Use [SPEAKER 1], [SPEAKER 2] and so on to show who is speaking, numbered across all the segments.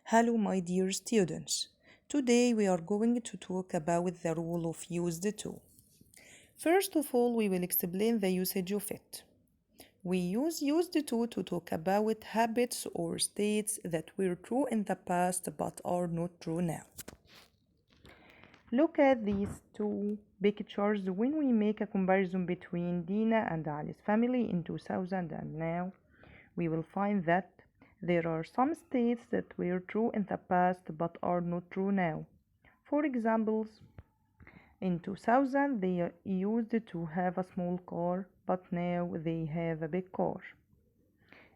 [SPEAKER 1] Hello, my dear students. Today we are going to talk about the role of used to. First of all, we will explain the usage of it. We use used to talk about habits or states that were true in the past but are not true now. Look at these two pictures when we make a comparison between Dina and Ali's family in 2000 and now. We will find that there are some states that were true in the past but are not true now. For example, in 2000 they used to have a small car but now they have a big car.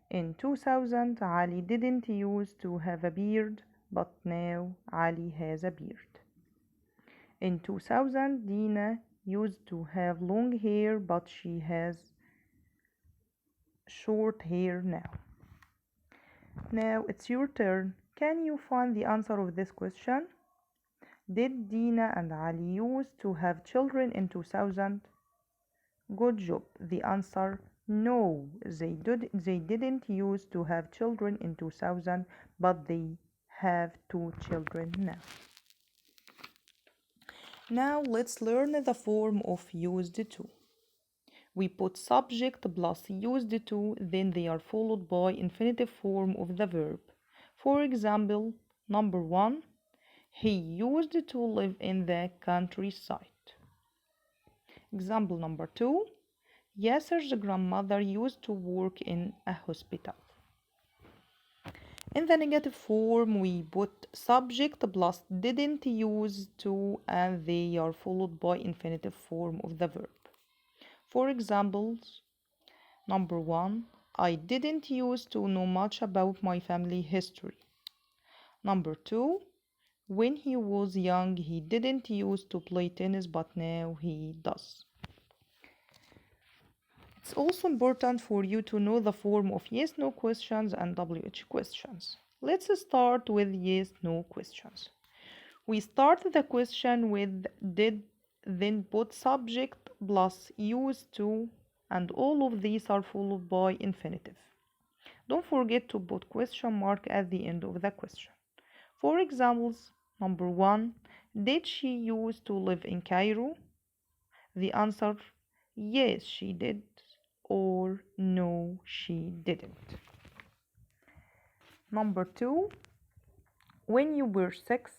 [SPEAKER 1] In 2000 Ali didn't used to have a beard but now Ali has a beard. In 2000 Dina used to have long hair but she has short hair now. Now it's your turn. Can you find the answer of this question? Did Dina and Ali used to have children in 2000? Good job. The answer no. They didn't used to have children in 2000, but they have two children now. Now let's learn the form of used to. We put subject plus used to, then they are followed by infinitive form of the verb. For example, number 1, he used to live in the countryside. Example number 2, Yasser's grandmother used to work in a hospital. In the negative form, we put subject plus didn't use to and they are followed by infinitive form of the verb. For examples, number 1, I didn't used to know much about my family history. Number 2, when he was young, he didn't used to play tennis, but now he does. It's also important for you to know the form of yes-no questions and WH questions. Let's start with yes-no questions. We start the question with did, then put subject plus used to, and all of these are followed by infinitive. Don't forget to put question mark at the end of the question. For examples, number 1, did she used to live in Cairo? The answer, yes, she did, or no, she didn't. Number 2, when you were 6,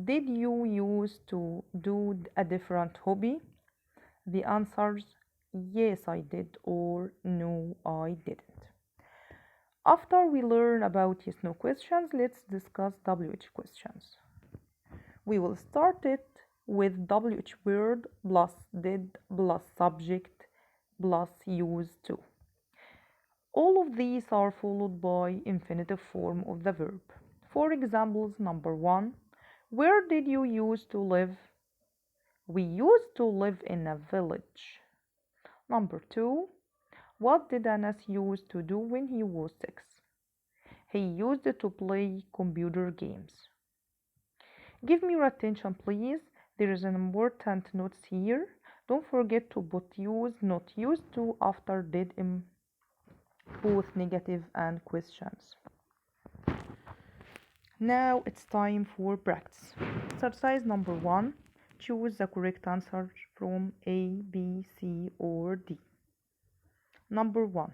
[SPEAKER 1] did you used to do a different hobby? The answers, yes, I did, or no, I didn't. After we learn about yes-no questions, let's discuss WH questions. We will start it with WH word plus did plus subject plus used to. All of these are followed by infinitive form of the verb. For examples, number 1, where did you used to live? We used to live in a village. Number 2, what did Anas used to do when he was 6? He used to play computer games. Give me your attention, please. There is an important note here. Don't forget to put used, not used to after did in both negative and questions. Now it's time for practice. Exercise number 1. Choose the correct answer from A, B, C, or D. Number 1.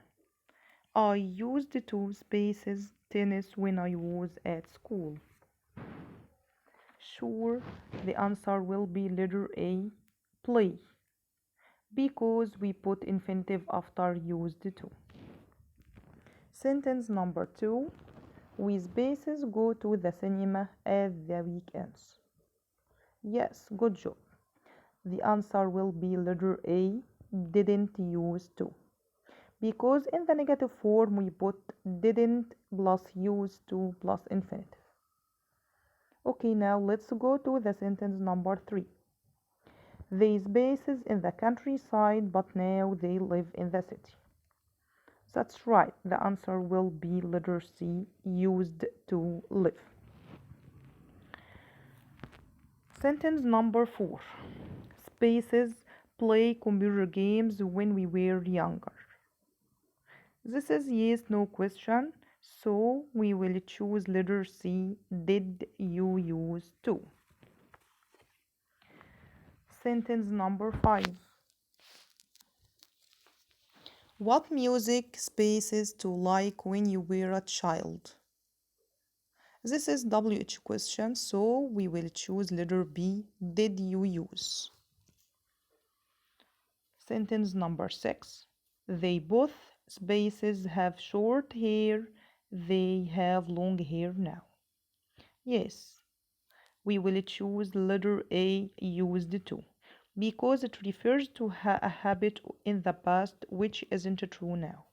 [SPEAKER 1] I used to spaces tennis when I was at school. Sure, the answer will be letter A, play, because we put infinitive after used to. Sentence number 2, we spaces go to the cinema at the weekends. Yes, good job. The answer will be letter A, didn't use to, because in the negative form we put didn't plus used to plus infinitive. Okay, now let's go to the sentence number 3. They spaces in the countryside, but now they live in the city. That's right, the answer will be letter C, used to live. Sentence number 4. Spaces play computer games when we were younger. This is yes no question, So we will choose letter C. Did you use to? Sentence number 5. What music spaces to like when you were a child? This is WH question, so we will choose letter B. Did you use? Sentence number 6. They both spaces have short hair. They have long hair now. Yes, we will choose letter A. Used to, because it refers to a habit in the past which isn't true now.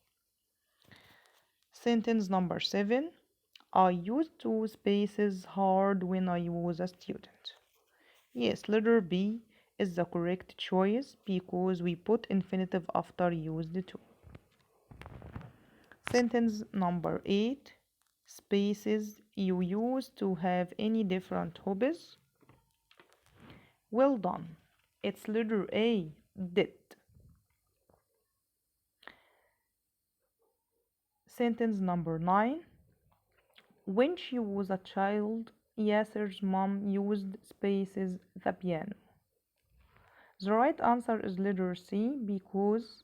[SPEAKER 1] Sentence number 7. I used to spaces hard when I was a student. Yes, letter B is the correct choice because we put infinitive after used to. Sentence number 8. Spaces you used to have any different hobbies? Well done. It's letter A. Did. Sentence number 9. When she was a child, Yasser's mom used spaces the piano. The right answer is letter C because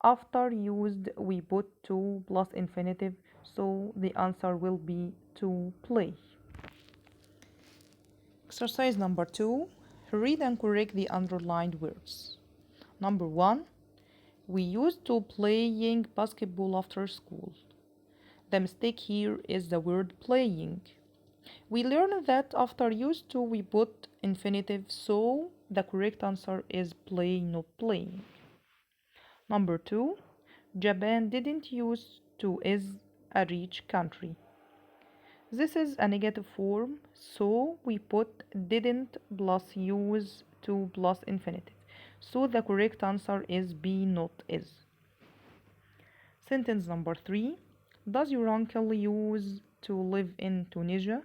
[SPEAKER 1] after used we put to plus infinitive, so the answer will be to play. Exercise number 2. Read and correct the underlined words. Number 1. We used to playing basketball after school. The mistake here is the word playing. We learned that after used to we put infinitive, so the correct answer is play, not playing. Number 2. Japan didn't use to is a rich country. This is a negative form, so we put didn't plus use to plus infinitive. So the correct answer is B, not is. Sentence number 3. Does your uncle use to live in Tunisia?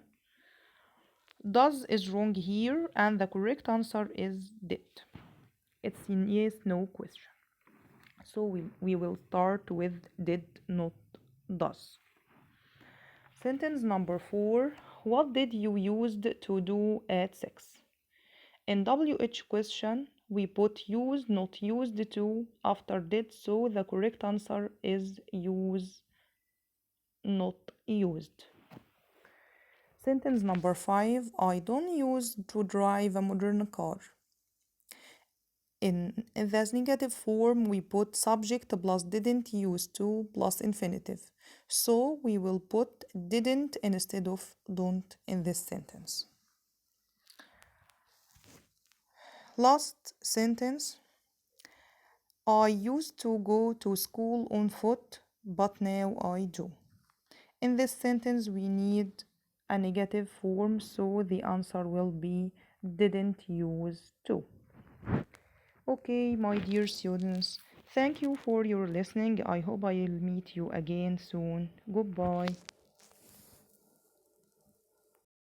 [SPEAKER 1] Does is wrong here, and the correct answer is did. It's a yes no question. So we will start with did, not does. Sentence number 4. What did you used to do at 6? In WH question, we put use, not used to after did, so the correct answer is use, not used. Sentence number 5. I don't use to drive a modern car. In this negative form, we put subject plus didn't use to plus infinitive. So we will put didn't instead of don't in this sentence. Last sentence. I used to go to school on foot, but now I do. In this sentence, we need a negative form, so the answer will be didn't use to. Okay, my dear students, thank you for your listening. I hope I'll meet you again soon. Goodbye.